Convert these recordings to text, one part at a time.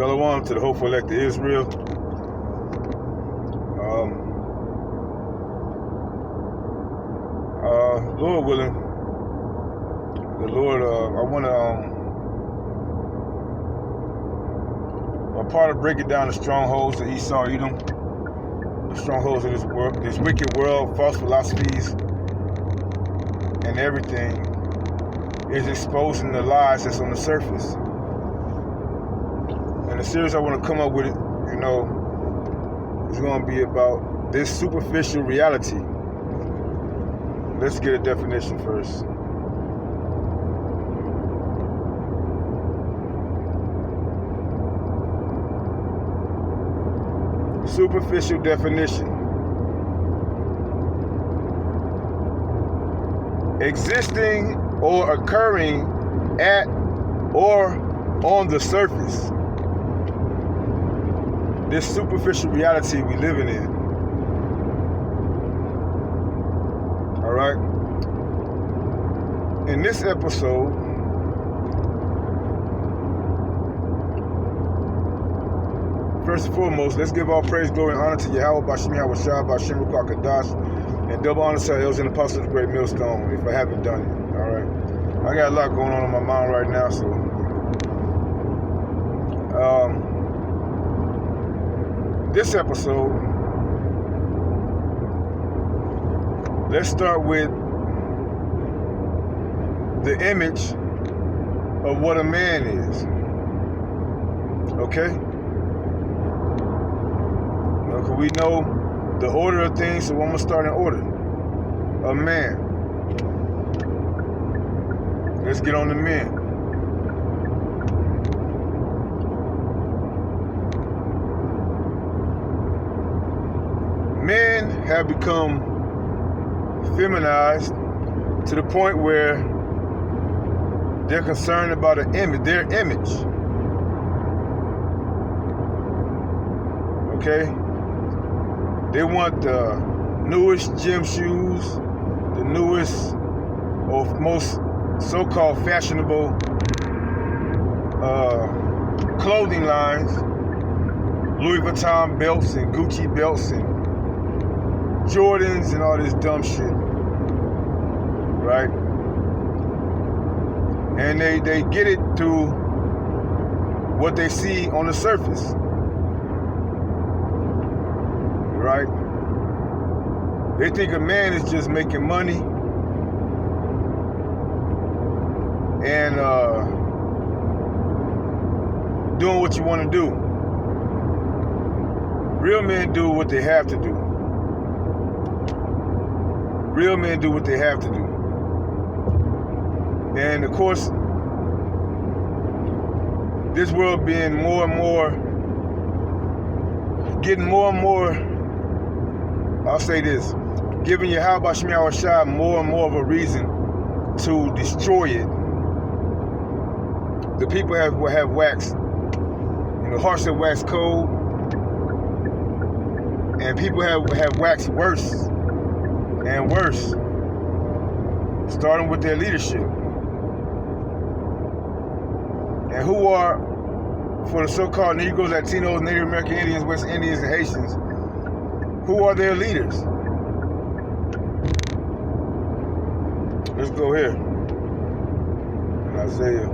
Shalom to the hopeful elect of Israel. Lord willing, the Lord, I want to, a part of breaking down the strongholds of Esau, Edom, the strongholds of this wicked world, false philosophies, and everything is exposing the lies that's on the surface. And the series I want to come up with, is going to be about this superficial reality. Let's get a definition first. Superficial definition. Existing or occurring at or on the surface. This superficial reality we living in. All right. In this episode, first and foremost, let's give all praise, glory, and honor to Yahweh, Bashim Yahweh Shah, Bashim Ruach Kadash, and double honor to our elders and apostles of the great millstone, if I haven't done it. All right. I got a lot going on in my mind right now, so this episode, let's start with the image of what a man is. Okay? We know the order of things, so I'm going to start in order. A man. Let's get on the men. Men have become feminized to the point where they're concerned about their image. Okay? They want the newest gym shoes, the newest or most so-called fashionable clothing lines, Louis Vuitton belts and Gucci belts and Jordans and all this dumb shit, right? And they get it through what they see on the surface, right? They think a man is just making money and doing what you want to do. Real men do what they have to do. Real men do what they have to do. And of course, this world being more and more, getting more and more, I'll say this, giving Yahweh Bashim Yahweh Shah more and more of a reason to destroy it. The people have waxed, hearts have waxed cold, and people have waxed worse and worse, starting with their leadership. And who are, for the so-called Negroes, Latinos, Native American Indians, West Indians, and Haitians, who are their leaders? Let's go here. In Isaiah.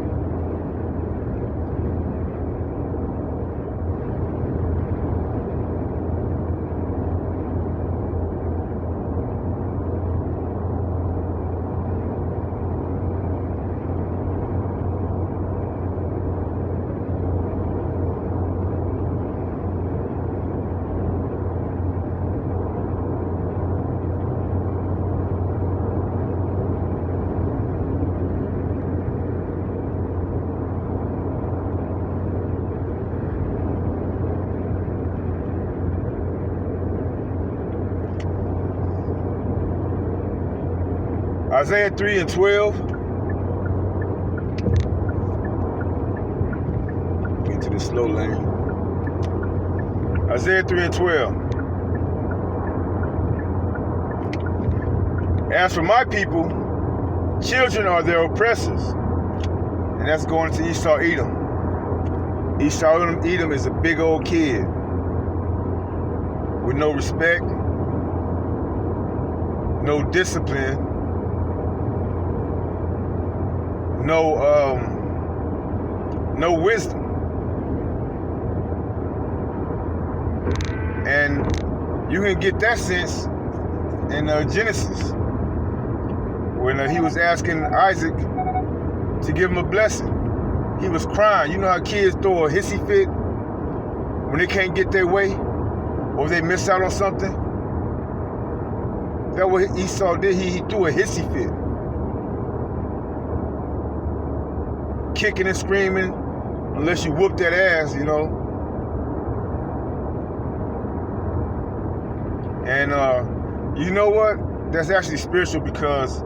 Isaiah 3 and 12. Get to the slow lane. Isaiah 3 and 12. As for my people, children are their oppressors. And that's going to Esau, Edom. Esau Edom is a big old kid with no respect, no discipline, no wisdom. And you can get that sense in Genesis, when he was asking Isaac to give him a blessing. He was crying. You know how kids throw a hissy fit when they can't get their way or if they miss out on something? That's what Esau did. He threw a hissy fit. Kicking and screaming unless you whoop that ass, you know. And you know what? That's actually spiritual, because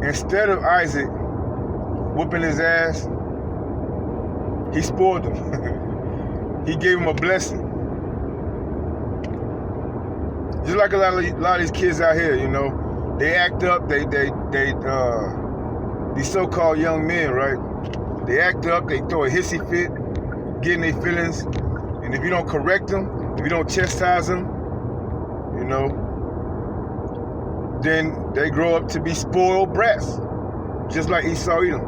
instead of Isaac whooping his ass, he spoiled him. He gave him a blessing. Just like a lot of these kids out here, you know, they act up. These so-called young men, right? They act up. They throw a hissy fit, getting their feelings, and if you don't correct them, if you don't chastise them, you know, then they grow up to be spoiled brats, just like Esau Edom,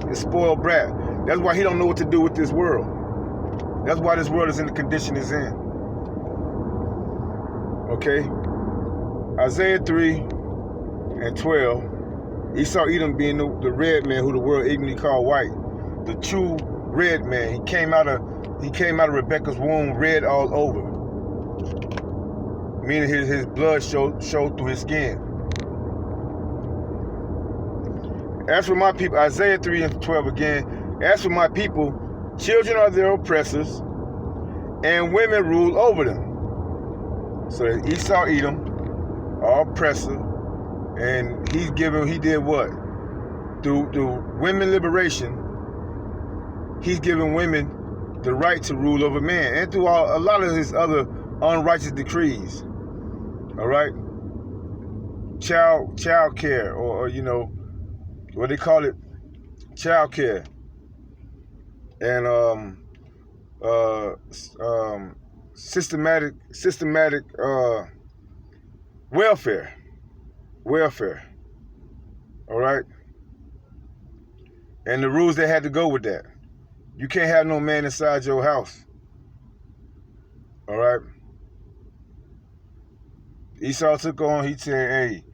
a spoiled brat. That's why he don't know what to do with this world. That's why this world is in the condition it's in. Okay? Isaiah 3:12, Esau Edom being the red man who the world ignorantly called white, the true red man. He came out of Rebecca's womb red all over, meaning his blood showed through his skin. As for my people, Isaiah 3:12 again, as for my people, children are their oppressors, and women rule over them. So Esau Edom, our oppressor, and he did what? Through women liberation, he's giving women the right to rule over man, and through a lot of his other unrighteous decrees. All right? Child care, or you know, what they call it, child care, and systematic welfare. All right, and the rules that had to go with that. You can't have no man inside your house. All right. Esau took on. He said, "Hey,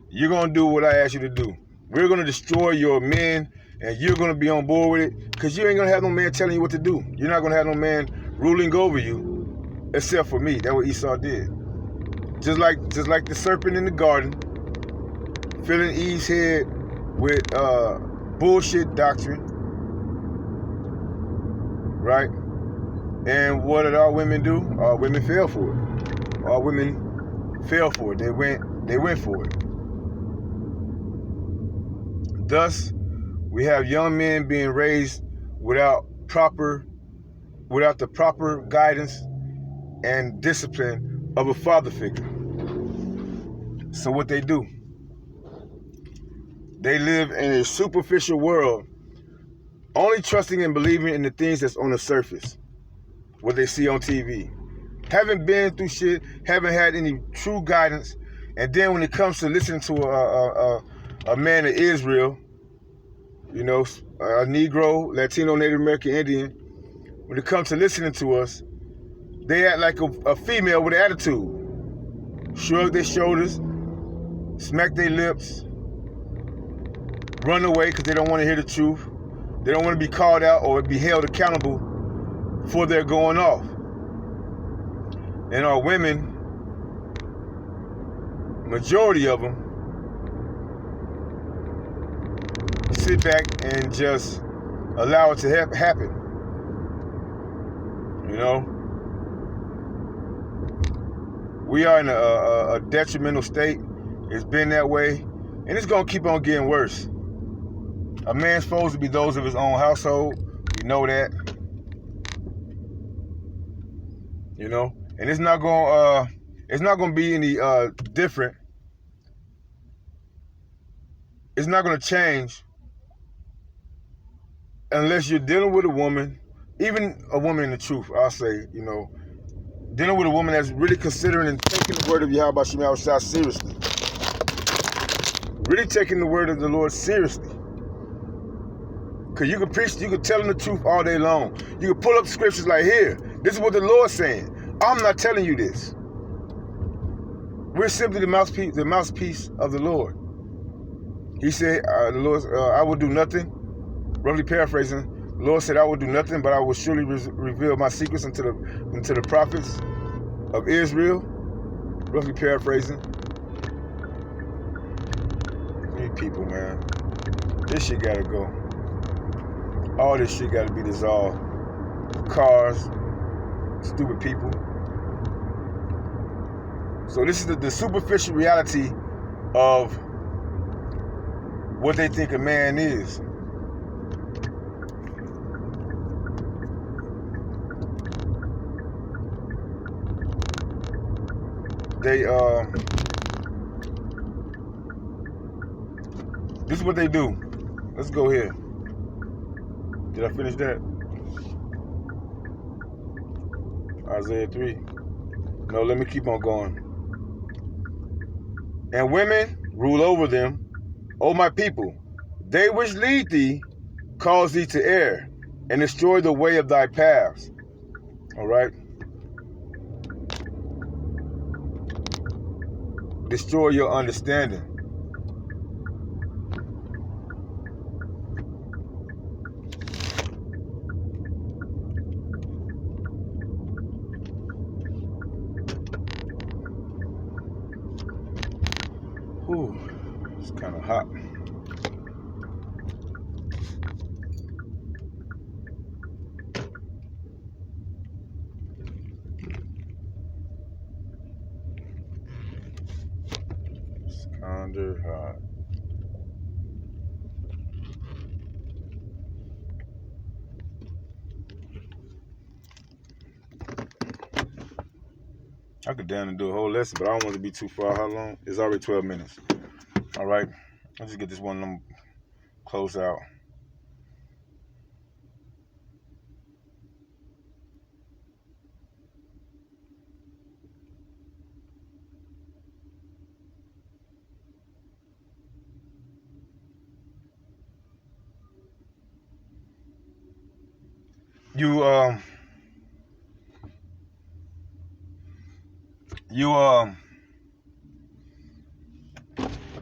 you're gonna do what I asked you to do. We're gonna destroy your men, and you're gonna be on board with it, because you ain't gonna have no man telling you what to do. You're not gonna have no man ruling over you, except for me." That's what Esau did. Just like the serpent in the garden, filling Eve's head with bullshit doctrine, right? And what did our women do? Our women fell for it. Our women fell for it. They went for it. Thus, we have young men being raised without the proper guidance and discipline of a father figure. So what they do? They live in a superficial world, only trusting and believing in the things that's on the surface, what they see on TV. Haven't been through shit, haven't had any true guidance, and then when it comes to listening to a man of Israel, you know, a Negro, Latino, Native American, Indian, when it comes to listening to us, they act like a female with attitude. Shrug their shoulders, smack their lips, run away because they don't want to hear the truth. They don't want to be called out or be held accountable for their going off. And our women, majority of them, sit back and just allow it to happen. You know, we are in a detrimental state. It's been that way, and it's gonna keep on getting worse. A man's supposed to be those of his own household. We know that. You know, and it's not gonna be any different. It's not gonna change unless you're dealing with a woman even a woman in the truth, I'll say, you know, dealing with a woman that's really considering and taking the word of Yahweh Shem Shah seriously. Really taking the word of the Lord seriously. Because you can preach, you can tell them the truth all day long. You can pull up scriptures like, here, this is what the Lord's saying. I'm not telling you this. We're simply the mouthpiece of the Lord. He said, the Lord, I will do nothing. Roughly paraphrasing, the Lord said, I will do nothing, but I will surely reveal my secrets unto the prophets of Israel. Roughly paraphrasing. These people, man. This shit gotta go. All this shit gotta be dissolved. Cars, stupid people. So this is the superficial reality of what they think a man is. This is what they do. Let's go here. Did I finish that? Isaiah 3. No, let me keep on going. And women rule over them, O my people. They which lead thee cause thee to err, and destroy the way of thy paths. All right? Destroy your understanding. Ooh, it's kind of hot. It's kind of hot. I could down and do a whole lesson, but I don't want it to be too far. How long? It's already 12 minutes. All right. Let's just get this one close out.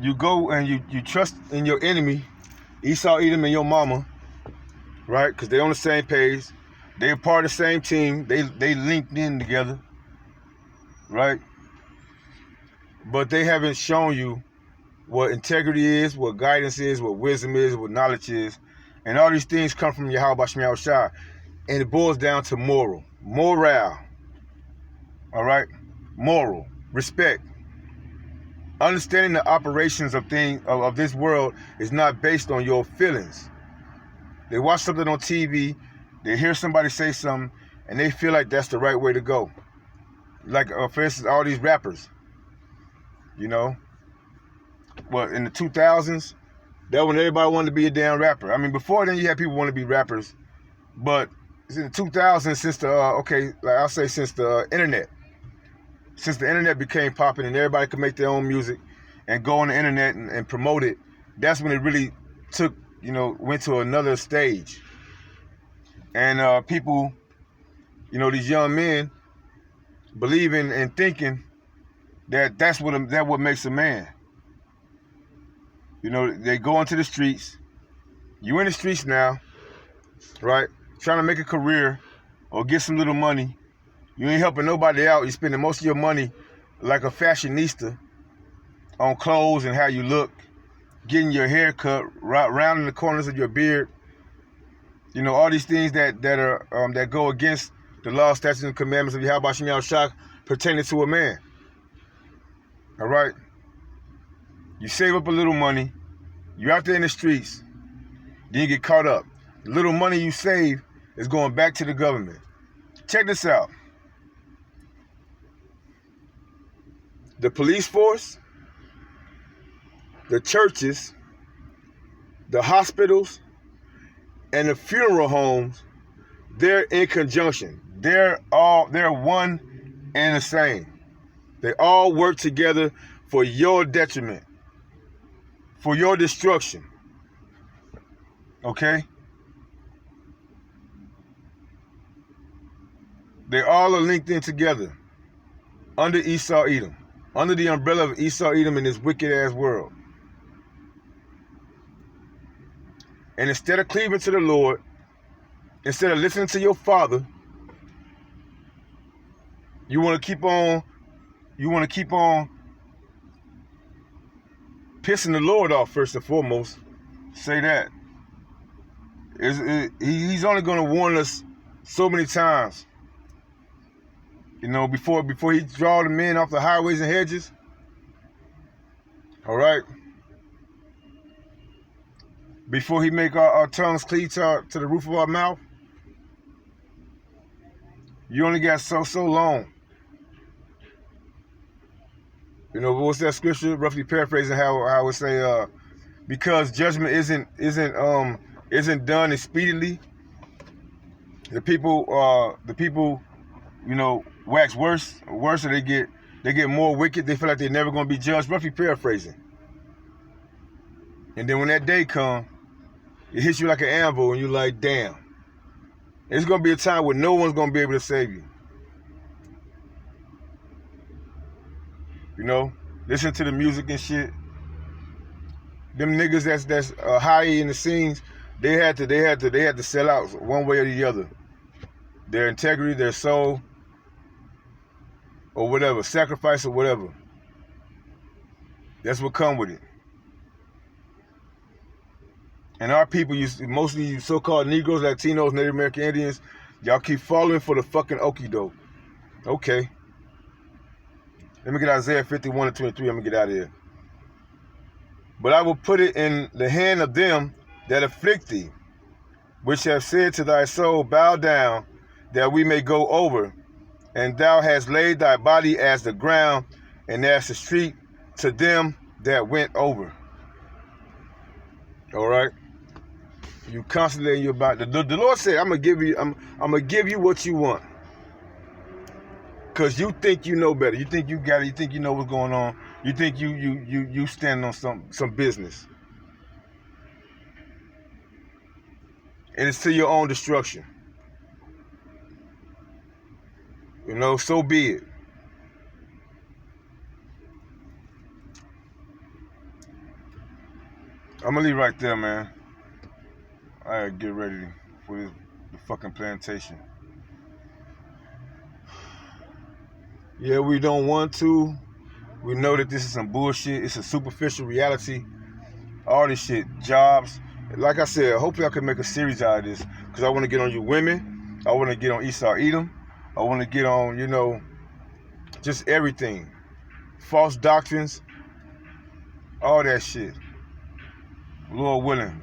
You go and you trust in your enemy, Esau, Edom, and your mama, right? Because they're on the same page. They're part of the same team. They linked in together, right? But they haven't shown you what integrity is, what guidance is, what wisdom is, what knowledge is. And all these things come from Yahweh Shem Shah. And it boils down to morale. All right? Moral. Respect. Understanding the operations of this world is not based on your feelings. They watch something on TV, they hear somebody say something, and they feel like that's the right way to go. Like, for instance, all these rappers. You know? Well, in the 2000s, that when everybody wanted to be a damn rapper. I mean, before then, you had people want to be rappers. But it's in the 2000s, since the internet. Since the internet became popping and everybody could make their own music and go on the internet and promote it, that's when it really went to another stage. And people, these young men believing and thinking that that's what makes a man. They go into the streets. You in the streets now, right? Trying to make a career or get some little money. You ain't helping nobody out. You're spending most of your money like a fashionista on clothes and how you look, getting your hair cut, rounding the corners of your beard. All these things that go against the law, statutes, and commandments of Yahweh Shem Shah pertaining to a man. All right? You save up a little money. You're out there in the streets. Then you get caught up. The little money you save is going back to the government. Check this out. The police force, the churches, the hospitals, and the funeral homes They're in conjunction. They're one and the same. They all work together for your detriment, for your destruction. Okay? They all are linked in together under Esau Edom, under the umbrella of Esau Edom in this wicked ass world. And instead of cleaving to the Lord, instead of listening to your father, you want to keep on pissing the Lord off first and foremost. Say that. He's only going to warn us so many times. You know, before he draw the men off the highways and hedges. All right. Before he make our tongues cleave to the roof of our mouth. You only got so long. You know, what's that scripture? Roughly paraphrasing how I would say, because judgment isn't done expediently. The people, you know, wax worse, and they get more wicked. They feel like they're never going to be judged. Roughly paraphrasing. And then when that day comes, it hits you like an anvil, and you're like, damn. It's going to be a time where no one's going to be able to save you. You know, listen to the music and shit. Them niggas that's high in the scenes, they had to sell out one way or the other. Their integrity, their soul, or whatever, sacrifice or whatever. That's what come with it. And our people, mostly you so-called Negroes, Latinos, Native American Indians, y'all keep falling for the fucking okie doke. Okay. Let me get Isaiah 51:23. Let me get out of here. But I will put it in the hand of them that afflict thee, which have said to thy soul, bow down, that we may go over. And thou hast laid thy body as the ground, and as the street to them that went over. All right. You constantly in your body. The Lord said, I'm gonna give you what you want. Cause you think you know better. You think you got it. You think you know what's going on. You think you stand on some business. And it's to your own destruction. You know, so be it. I'm gonna leave right there, man. I gotta get ready for the fucking plantation. Yeah, we don't want to. We know that this is some bullshit. It's a superficial reality. All this shit, jobs. Like I said, hopefully I can make a series out of this. Because I want to get on you women. I want to get on Esau Edom. I want to get on, you know, just everything. False doctrines. All that shit. Lord willing.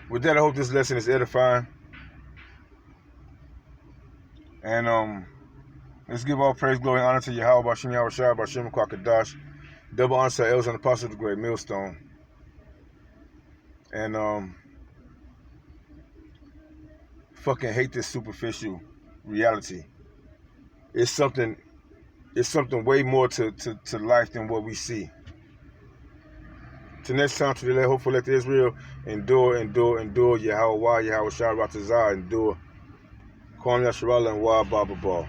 With that, I hope this lesson is edifying. And let's give all praise, glory, and honor to Yahweh, Bashem, Yahweh Shai, Bashem, Kwakadash. Double honor to elders and apostles of the great millstone. And fucking hate this superficial reality. It's something way more to life than what we see. Till next time, to hopefully let Israel endure. Yahweh, Yahweh Shai, Ratazah, endure. Kwam Yasharallah and Wa Baba Ball.